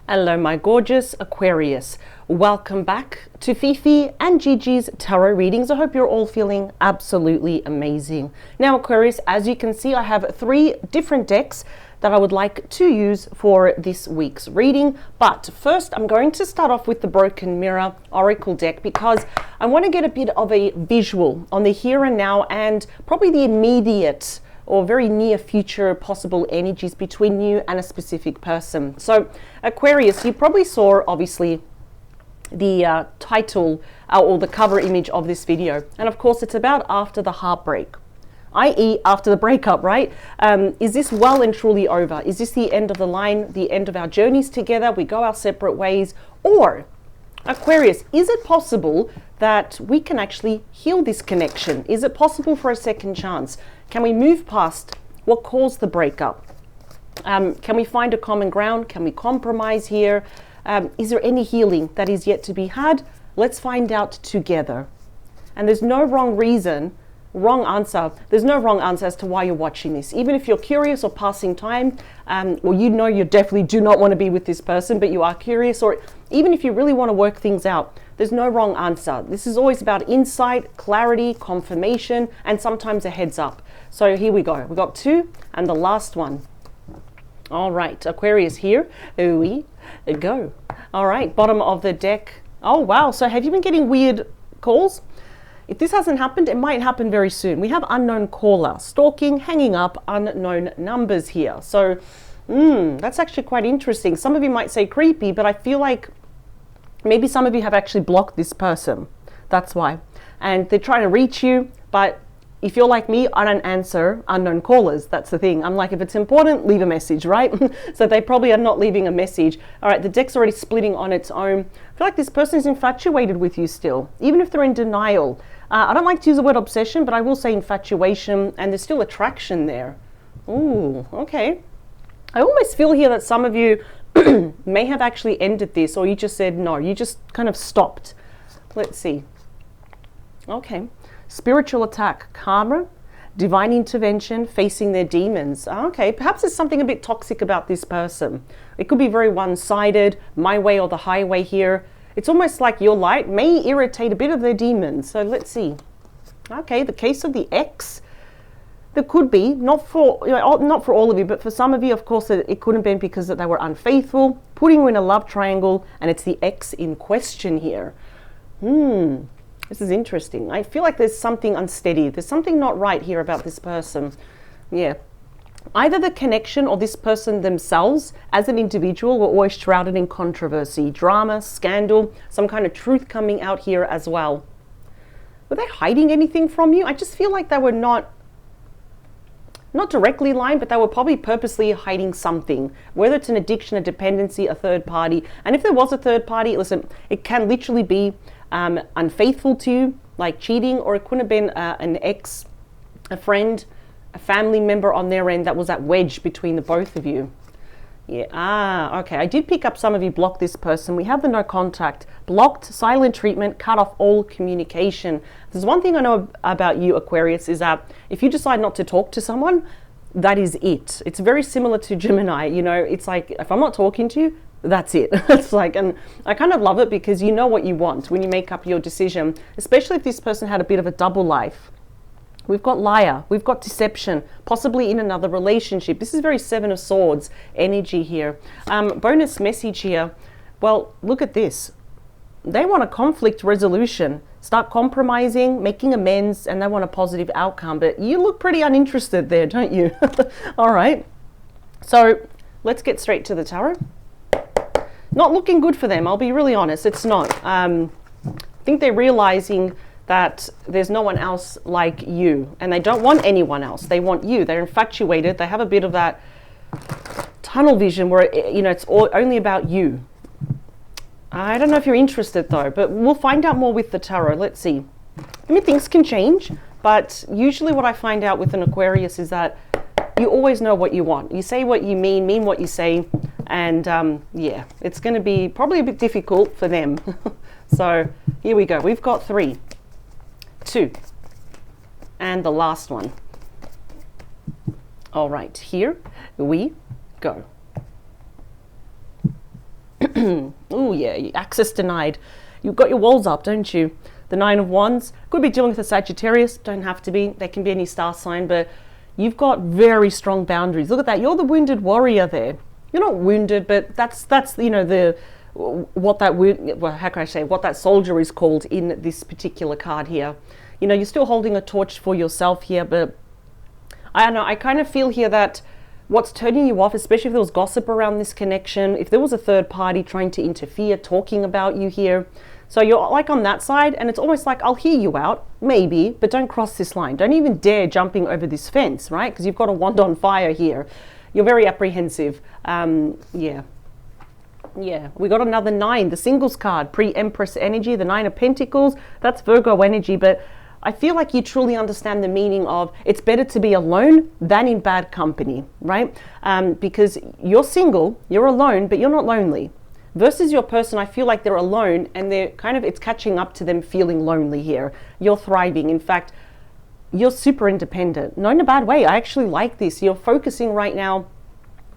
Hello my gorgeous Aquarius. Welcome back to Fifi and Gigi's tarot readings. I hope you're all feeling absolutely amazing. Now Aquarius, as you can see, I have 3 different decks that I would like to use for this week's reading. But first I'm going to start off with the Broken Mirror Oracle deck because I want to get a bit of a visual on the here and now and probably the immediate or very near future possible energies between you and a specific person. So Aquarius, you probably saw obviously the title or the cover image of this video. And of course it's about after the heartbreak, i.e. after the breakup, right? Is this well and truly over? Is this the end of the line, the end of our journeys together? We go our separate ways? Or Aquarius, is it possible that we can actually heal this connection? Is it possible for a second chance? Can we move past what caused the breakup? Can we find a common ground? Can we compromise here? Is there any healing that is yet to be had? Let's find out together. And there's no wrong answer. There's no wrong answer as to why you're watching this. Even if you're curious or passing time, or you know you definitely do not want to be with this person, but you are curious, or even if you really want to work things out, there's no wrong answer. This is always about insight, clarity, confirmation, and sometimes a heads up. So here we go. We got 2 and the last one. All right, Aquarius, here we go. All right, bottom of the deck. Oh, wow. So have you been getting weird calls? If this hasn't happened, it might happen very soon. We have unknown caller, stalking, hanging up, unknown numbers here. So that's actually quite interesting. Some of you might say creepy, but I feel like maybe some of you have actually blocked this person. That's why. And they're trying to reach you, but if you're like me, I don't answer unknown callers. That's the thing. I'm like, if it's important, leave a message, right? So they probably are not leaving a message. All right, the deck's already splitting on its own. I feel like this person is infatuated with you still, even if they're in denial. I don't like to use the word obsession, but I will say infatuation, and there's still attraction there. Ooh, okay. I almost feel here that some of you may have actually ended this, or you just said no, you just kind of stopped. Let's see. Okay. Spiritual attack, karma, divine intervention, facing their demons. Okay, perhaps there's something a bit toxic about this person. It could be very one-sided, my way or the highway here. It's almost like your light may irritate a bit of their demons. So let's see. Okay, the case of the ex. There could be, not for all of you, but for some of you, of course, it could have been because that they were unfaithful, putting you in a love triangle, and it's the ex in question here. This is interesting. I feel like there's something unsteady. There's something not right here about this person. Yeah. Either the connection or this person themselves as an individual were always shrouded in controversy, drama, scandal, some kind of truth coming out here as well. Were they hiding anything from you? I just feel like they were not directly lying, but they were probably purposely hiding something, whether it's an addiction, a dependency, a third party. And if there was a third party, listen, it can literally be unfaithful to you, like cheating, or it could have been an ex, a friend, a family member on their end that was that wedge between the both of you. Yeah, okay, I did pick up some of you blocked this person. We have the no contact, blocked, silent treatment, cut off all communication. There's one thing I know about you, Aquarius, is that if you decide not to talk to someone, that is it. It's very similar to Gemini, you know, it's like, if I'm not talking to you, that's it. It's like, and I kind of love it because you know what you want when you make up your decision, especially if this person had a bit of a double life. We've got liar, we've got deception, possibly in another relationship. This is very 7 of Swords energy here. Bonus message here. Well, look at this. They want a conflict resolution, start compromising, making amends, and they want a positive outcome. But you look pretty uninterested there, don't you? All right. So let's get straight to the tarot. Not looking good for them, I'll be really honest. It's not. I think they're realizing that there's no one else like you, and they don't want anyone else. They want you. They're infatuated. They have a bit of that tunnel vision where it's only about you. I don't know if you're interested though, but we'll find out more with the tarot. Let's see. I mean, things can change, but usually what I find out with an Aquarius is that you always know what you want. You say what you mean what you say, and yeah, it's going to be probably a bit difficult for them. So here we go. We've got 3, 2, and the last one. All right, here we go. Oh yeah, access denied. You've got your walls up, don't you? The Nine of Wands could be dealing with a Sagittarius, don't have to be. They can be any star sign, but you've got very strong boundaries. Look at that. You're the wounded warrior there. You're not wounded, but that's you know what that soldier is called in this particular card here. You know, you're still holding a torch for yourself here, but I don't know. I kind of feel here that what's turning you off, especially if there was gossip around this connection, if there was a third party trying to interfere, talking about you here. So you're like on that side, and it's almost like, I'll hear you out, maybe, but don't cross this line. Don't even dare jumping over this fence, right? Because you've got a wand on fire here. You're very apprehensive. Yeah, we got another 9, the singles card, pre-Empress energy, the 9 of Pentacles. That's Virgo energy, but I feel like you truly understand the meaning of it's better to be alone than in bad company, right? Because you're single, you're alone, but you're not lonely. Versus your person, I feel like they're alone and they're kind of, it's catching up to them feeling lonely here. You're thriving. In fact, you're super independent. Not in a bad way. I actually like this. You're focusing right now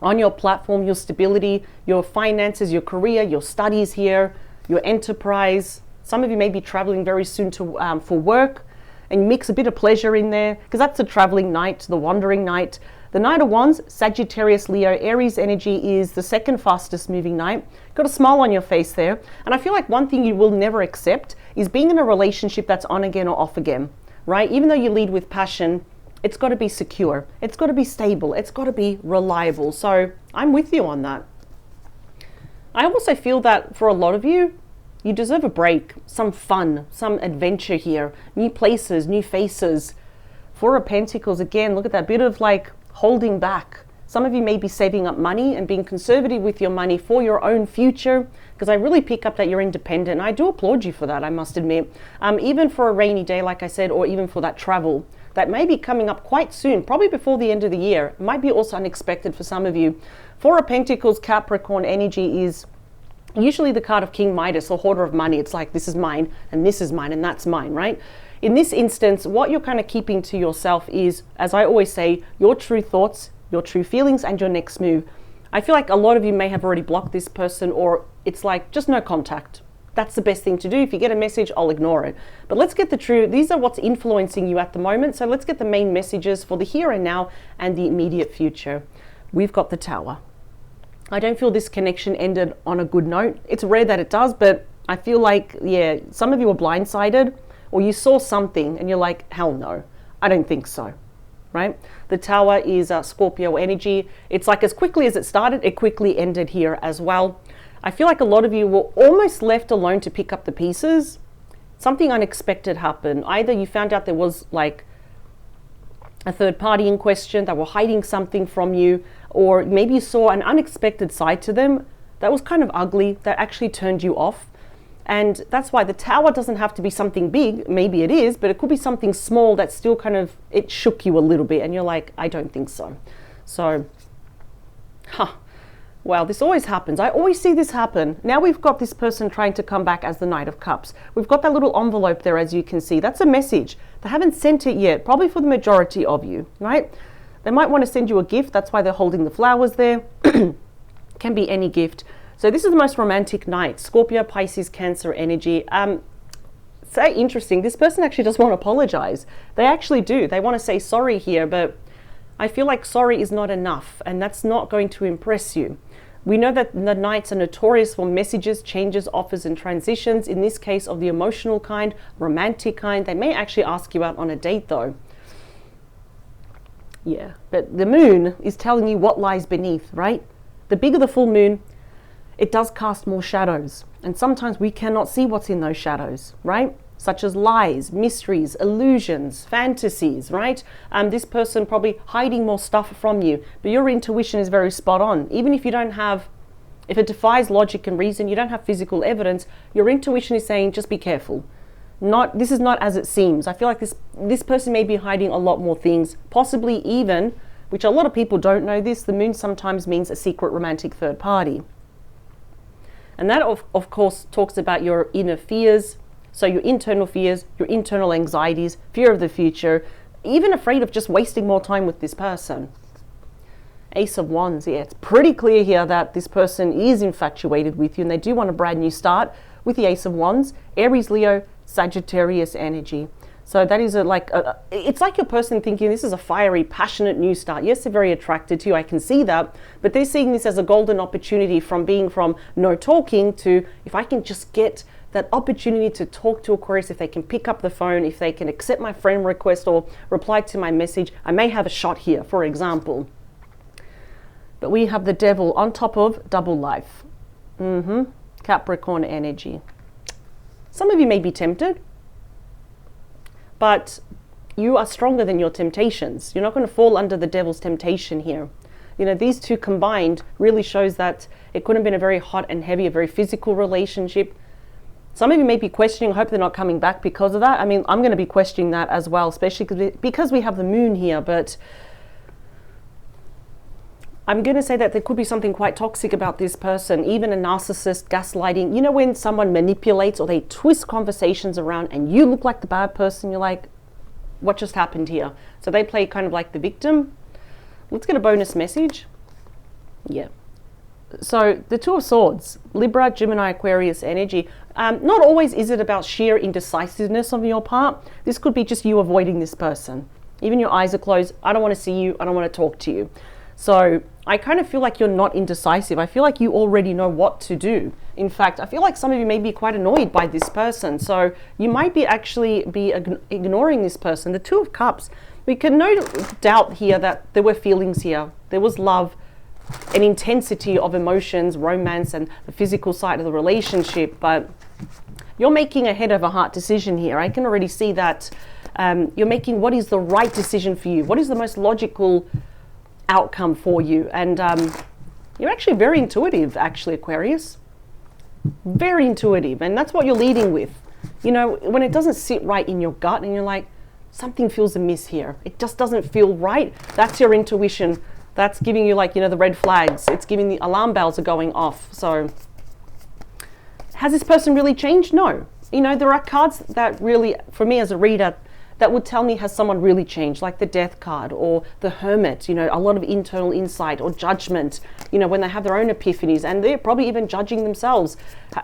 on your platform, your stability, your finances, your career, your studies here, your enterprise. Some of you may be traveling very soon to for work, and mix a bit of pleasure in there, because that's the traveling night, the wandering night. The Knight of Wands, Sagittarius, Leo, Aries energy is the second fastest moving night. Got a smile on your face there. And I feel like one thing you will never accept is being in a relationship that's on again or off again, right? Even though you lead with passion, it's got to be secure. It's got to be stable. It's got to be reliable. So I'm with you on that. I also feel that for a lot of you, you deserve a break, some fun, some adventure here, new places, new faces. Four of Pentacles, again, look at that bit of like holding back. Some of you may be saving up money and being conservative with your money for your own future, because I really pick up that you're independent. I do applaud you for that, I must admit. Even for a rainy day, like I said, or even for that travel that may be coming up quite soon, probably before the end of the year. It might be also unexpected for some of you. Four of Pentacles, Capricorn energy is usually the card of King Midas, or hoarder of money. It's like, this is mine, and this is mine, and that's mine, right? In this instance, what you're kind of keeping to yourself is, as I always say, your true thoughts, your true feelings, and your next move. I feel like a lot of you may have already blocked this person, or it's like, just no contact. That's the best thing to do. If you get a message, I'll ignore it. But let's get the true, these are what's influencing you at the moment. So let's get the main messages for the here and now and the immediate future. We've got the Tower. I don't feel this connection ended on a good note. It's rare that it does, but I feel like, yeah, some of you were blindsided, or you saw something and you're like, hell no, I don't think so, right? The Tower is Scorpio energy. It's like as quickly as it started, it quickly ended here as well. I feel like a lot of you were almost left alone to pick up the pieces. Something unexpected happened. Either you found out there was like a third party in question that were hiding something from you, or maybe you saw an unexpected side to them that was kind of ugly, that actually turned you off. And that's why the Tower doesn't have to be something big. Maybe it is, but it could be something small that still kind of, it shook you a little bit and you're like, I don't think so. So, wow, this always happens. I always see this happen. Now we've got this person trying to come back as the Knight of Cups. We've got that little envelope there, as you can see. That's a message. They haven't sent it yet, probably for the majority of you, right? They might want to send you a gift. That's why they're holding the flowers there. Can be any gift. So this is the most romantic night. Scorpio, Pisces, Cancer energy. So interesting. This person actually doesn't want to apologize. They actually do. They want to say sorry here, but I feel like sorry is not enough, and that's not going to impress you. We know that the Knights are notorious for messages, changes, offers, and transitions. In this case, of the emotional kind, romantic kind. They may actually ask you out on a date though. Yeah, but the moon is telling you what lies beneath, right? The bigger the full moon, it does cast more shadows. And sometimes we cannot see what's in those shadows, right? Such as lies, mysteries, illusions, fantasies, right? This person probably hiding more stuff from you, but your intuition is very spot on. Even if you don't have, if it defies logic and reason, you don't have physical evidence, your intuition is saying, just be careful. This is not as it seems. I feel like this person may be hiding a lot more things, possibly even, which a lot of people don't know this, the moon sometimes means a secret romantic third party. And that of course talks about your inner fears. So your internal fears, your internal anxieties, fear of the future, even afraid of just wasting more time with this person. Ace of Wands, yeah, it's pretty clear here that this person is infatuated with you and they do want a brand new start with the Ace of Wands, Aries, Leo, Sagittarius energy. So that is it's like your person thinking this is a fiery, passionate new start. Yes, they're very attracted to you, I can see that, but they're seeing this as a golden opportunity from being from no talking to, if I can just get that opportunity to talk to Aquarius, if they can pick up the phone, if they can accept my friend request or reply to my message, I may have a shot here, for example. But we have the Devil on top of double life. Capricorn energy. Some of you may be tempted, but you are stronger than your temptations. You're not going to fall under the Devil's temptation here. You know, these two combined really shows that it could have been a very hot and heavy, a very physical relationship. Some of you may be questioning, I hope they're not coming back because of that. I mean, I'm going to be questioning that as well, especially because we have the moon here, but I'm going to say that there could be something quite toxic about this person, even a narcissist, gaslighting. You know, when someone manipulates or they twist conversations around and you look like the bad person, you're like, what just happened here? So they play kind of like the victim. Let's get a bonus message. Yeah. So the Two of Swords, Libra, Gemini, Aquarius energy. Not always is it about sheer indecisiveness on your part. This could be just you avoiding this person. Even your eyes are closed. I don't want to see you. I don't want to talk to you. So I kind of feel like you're not indecisive. I feel like you already know what to do. In fact, I feel like some of you may be quite annoyed by this person. So you might be actually ignoring this person. The Two of Cups, we can no doubt here that there were feelings here. There was love, an intensity of emotions, romance, and the physical side of the relationship. But you're making a head over heart decision here. I can already see that you're making what is the right decision for you. What is the most logical outcome for you? And you're actually very intuitive, actually, Aquarius. Very intuitive. And that's what you're leading with. You know, when it doesn't sit right in your gut and you're like, something feels amiss here. It just doesn't feel right. That's your intuition. That's giving you, like, you know, the red flags. It's giving the alarm bells are going off. So has this person really changed? No. You know, there are cards that really, for me as a reader, that would tell me has someone really changed, like the Death card or the Hermit, you know, a lot of internal insight or judgment, you know, when they have their own epiphanies and they're probably even judging themselves,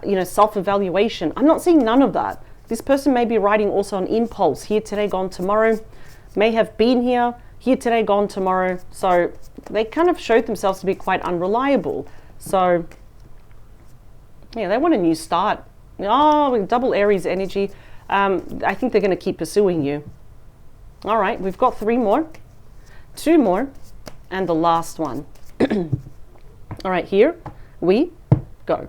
you know, self-evaluation. I'm not seeing none of that. This person may be writing also on impulse, here today, gone tomorrow, may have been here today, gone tomorrow. So they kind of showed themselves to be quite unreliable. So yeah, they want a new start. Oh, double Aries energy. I think they're going to keep pursuing you. All right, we've got 3 more, 2 more, and the last one. All right, here we go.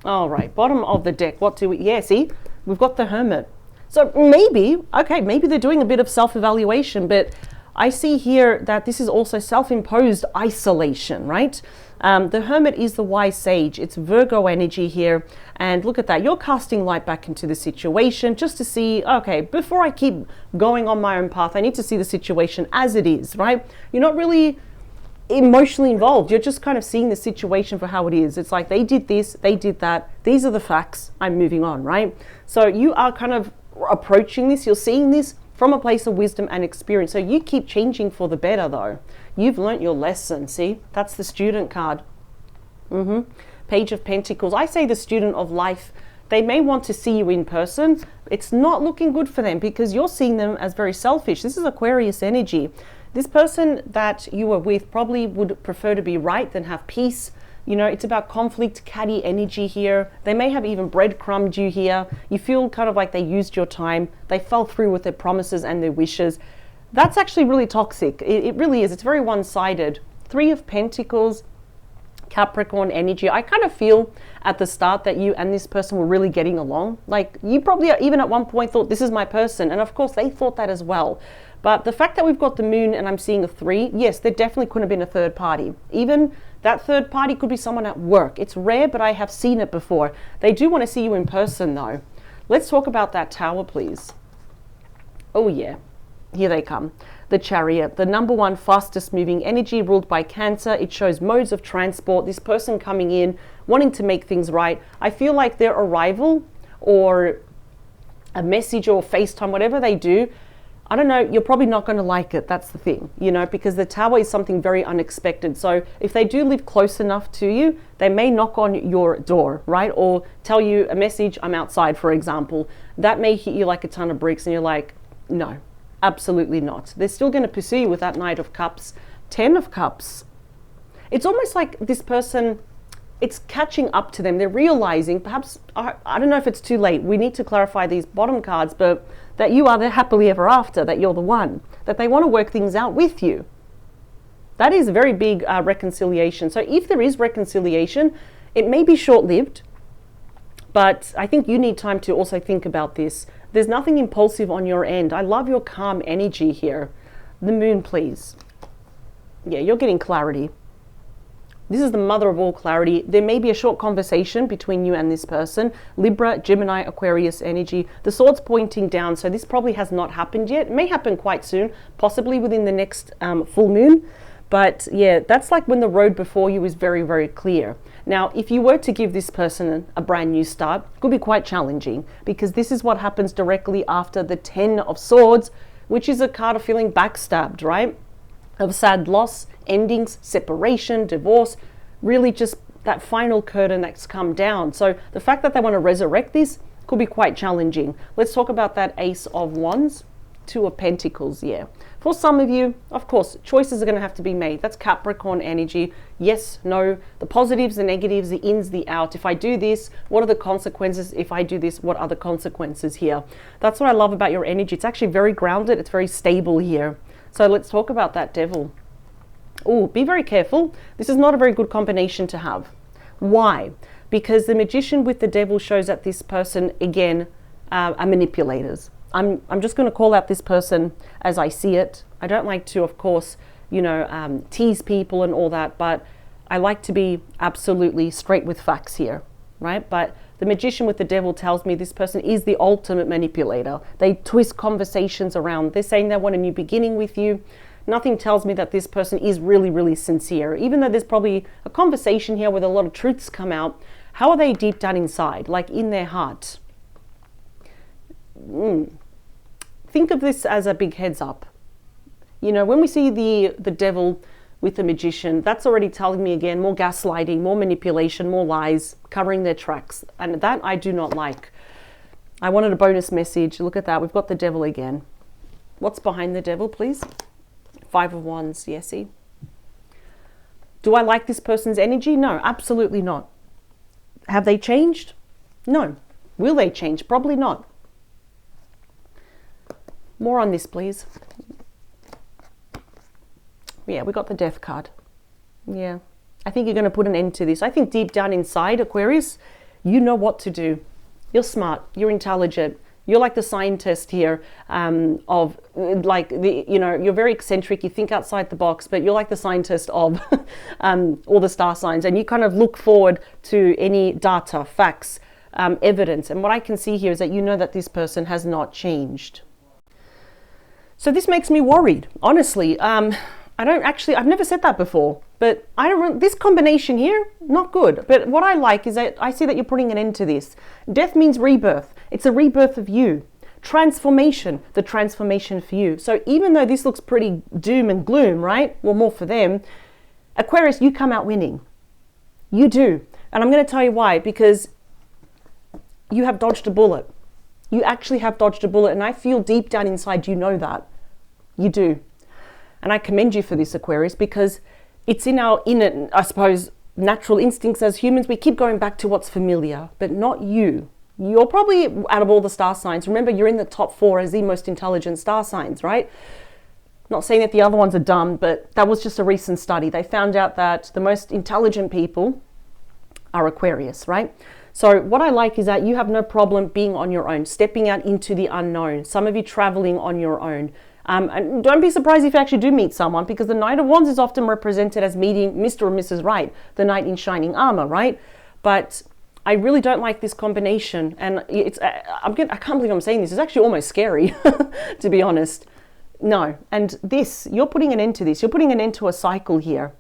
All right, bottom of the deck. What do we, yeah, see, we've got the Hermit. So maybe, okay, maybe they're doing a bit of self-evaluation, but I see here that this is also self-imposed isolation, right? The Hermit is the wise sage. It's Virgo energy here. And look at that. You're casting light back into the situation just to see, okay, before I keep going on my own path, I need to see the situation as it is, right? You're not really emotionally involved. You're just kind of seeing the situation for how it is. It's like they did this, they did that. These are the facts. I'm moving on, right? So you are kind of approaching this. You're seeing this from a place of wisdom and experience. So you keep changing for the better, though. You've learnt your lesson. See, that's the Student card. Page of Pentacles. I say the student of life. They may want to see you in person. It's not looking good for them because you're seeing them as very selfish. This is Aquarius energy. This person that you were with probably would prefer to be right than have peace. You know, it's about conflict, catty energy here. They may have even breadcrumbed you here. You feel kind of like they used your time. They fell through with their promises and their wishes. That's actually really toxic. It really is. It's very one-sided. 3 of Pentacles, Capricorn energy. I kind of feel at the start that you and this person were really getting along. Like you probably even at one point thought this is my person. And of course they thought that as well. But the fact that we've got the moon and I'm seeing a 3, yes, there definitely couldn't have been a third party. Even that third party could be someone at work. It's rare, but I have seen it before. They do want to see you in person though. Let's talk about that Tower, please. Oh yeah, here they come. The Chariot, the #1 fastest moving energy ruled by Cancer. It shows modes of transport. This person coming in, wanting to make things right. I feel like their arrival or a message or FaceTime, whatever they do, I don't know, you're probably not going to like it. That's the thing, you know, because the Tower is something very unexpected. So if they do live close enough to you, they may knock on your door, right? Or tell you a message, I'm outside, for example. That may hit you like a ton of bricks and you're like, no, absolutely not. They're still going to pursue you with that Knight of Cups, 10 of Cups. It's almost like this person, it's catching up to them. They're realizing, perhaps, I don't know if it's too late. We need to clarify these bottom cards, but that you are the happily ever after, that you're the one, that they want to work things out with you. That is a very big reconciliation. So if there is reconciliation, it may be short-lived, but I think you need time to also think about this. There's nothing impulsive on your end. I love your calm energy here. The Moon, please. Yeah, you're getting clarity. This is the mother of all clarity. There may be a short conversation between you and this person. Libra, Gemini, Aquarius energy. The sword's pointing down, so this probably has not happened yet. It may happen quite soon, possibly within the next full moon. But yeah, that's like when the road before you is very, very clear. Now, if you were to give this person a brand new start, it could be quite challenging, because this is what happens directly after the 10 of Swords, which is a card of feeling backstabbed, right? Of sad loss, endings, separation, divorce, really just that final curtain that's come down. So the fact that they want to resurrect this could be quite challenging. Let's talk about that Ace of Wands, Two of Pentacles, yeah. For some of you, of course, choices are going to have to be made. That's Capricorn energy. Yes, no, the positives, the negatives, the ins, the out. If I do this, what are the consequences? If I do this, what are the consequences here? That's what I love about your energy. It's actually very grounded. It's very stable here. So let's talk about that Devil. Oh, be very careful. This is not a very good combination to have. Why? Because the Magician with the Devil shows that this person, again, are manipulators. I'm just going to call out this person as I see it. I don't like to, of course, you know, tease people and all that, but I like to be absolutely straight with facts here, right? But the Magician with the Devil tells me this person is the ultimate manipulator. They twist conversations around. They're saying they want a new beginning with you. Nothing tells me that this person is really, really sincere. Even though there's probably a conversation here where a lot of truths come out, how are they deep down inside, like in their heart? Think of this as a big heads up. You know, when we see the Devil with the Magician, that's already telling me again, more gaslighting, more manipulation, more lies, covering their tracks. And that I do not like. I wanted a bonus message. Look at that. We've got the Devil again. What's behind the Devil, please? 5 of Wands, Yessie. Do I like this person's energy? No, absolutely not. Have they changed? No. Will they change? Probably not. More on this, please. Yeah, we got the Death card. Yeah. I think you're going to put an end to this. I think deep down inside, Aquarius, you know what to do. You're smart. You're intelligent. You're like the scientist here of like the, you know, you're very eccentric. You think outside the box, but you're like the scientist of all the star signs, and you kind of look forward to any data, facts, evidence. And what I can see here is that you know that this person has not changed. So this makes me worried, honestly. I've never said that before, but this combination here, not good. But what I like is that I see that you're putting an end to this. Death means rebirth. It's a rebirth of you. Transformation, the transformation for you. So even though this looks pretty doom and gloom, right? Well, more for them. Aquarius, you come out winning. You do. And I'm going to tell you why, because you have dodged a bullet. You actually have dodged a bullet, and I feel deep down inside you know that. You do. And I commend you for this, Aquarius, because it's in our inner, I suppose, natural instincts as humans. We keep going back to what's familiar, but not you. You're probably, out of all the star signs, remember you're in the top 4 as the most intelligent star signs, right? Not saying that the other ones are dumb, but that was just a recent study. They found out that the most intelligent people are Aquarius, right? So what I like is that you have no problem being on your own, stepping out into the unknown. Some of you traveling on your own. And don't be surprised if you actually do meet someone, because the Knight of Wands is often represented as meeting Mr. or Mrs. Right, the knight in shining armor, right? But I really don't like this combination. And I can't believe I'm saying this. It's actually almost scary, to be honest. No. And this, you're putting an end to this. You're putting an end to a cycle here.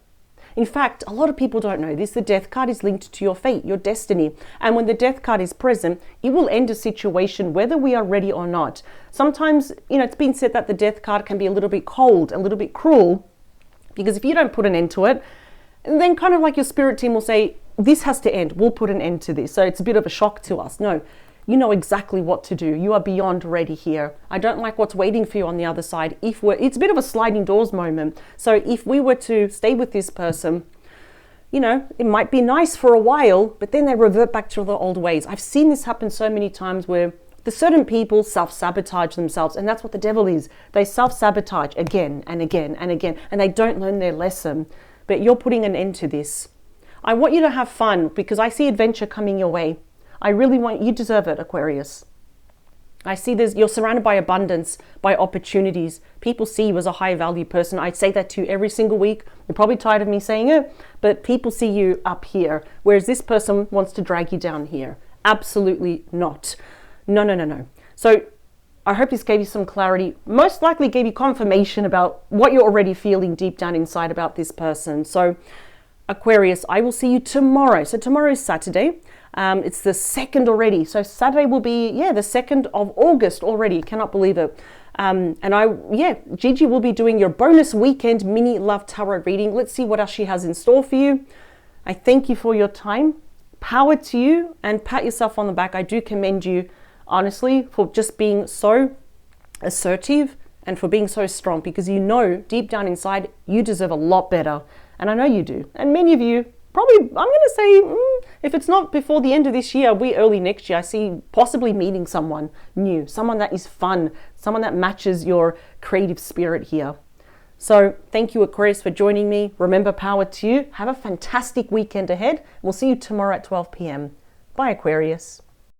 In fact, a lot of people don't know this. The death card is linked to your fate, your destiny. And when the death card is present, it will end a situation whether we are ready or not. Sometimes, it's been said that the death card can be a little bit cold, a little bit cruel, because if you don't put an end to it, then kind of like your spirit team will say, this has to end. We'll put an end to this. So it's a bit of a shock to us. No, you know exactly what to do. You are beyond ready here. I don't like what's waiting for you on the other side. It's a bit of a sliding doors moment. So if we were to stay with this person, it might be nice for a while, but then they revert back to the old ways. I've seen this happen so many times where the certain people self-sabotage themselves, and that's what the devil is. They self-sabotage again and again and again, and they don't learn their lesson. But you're putting an end to this. I want you to have fun because I see adventure coming your way. I really want you deserve it, Aquarius. I see you're surrounded by abundance, by opportunities. People see you as a high value person. I say that to you every single week. You're probably tired of me saying it, but people see you up here, whereas this person wants to drag you down here. Absolutely not. No. So I hope this gave you some clarity. Most likely gave you confirmation about what you're already feeling deep down inside about this person. So Aquarius, I will see you tomorrow. So tomorrow is Saturday. It's the 2nd already. So Saturday will be, the 2nd of August already. Cannot believe it. Gigi will be doing your bonus weekend mini love tarot reading. Let's see what else she has in store for you. I thank you for your time. Power to you, and pat yourself on the back. I do commend you, honestly, for just being so assertive and for being so strong, because deep down inside, you deserve a lot better. And I know you do. And many of you, probably, I'm going to say, if it's not before the end of this year, early next year, I see possibly meeting someone new, someone that is fun, someone that matches your creative spirit here. So thank you, Aquarius, for joining me. Remember, power to you. Have a fantastic weekend ahead. We'll see you tomorrow at 12 p.m. Bye, Aquarius.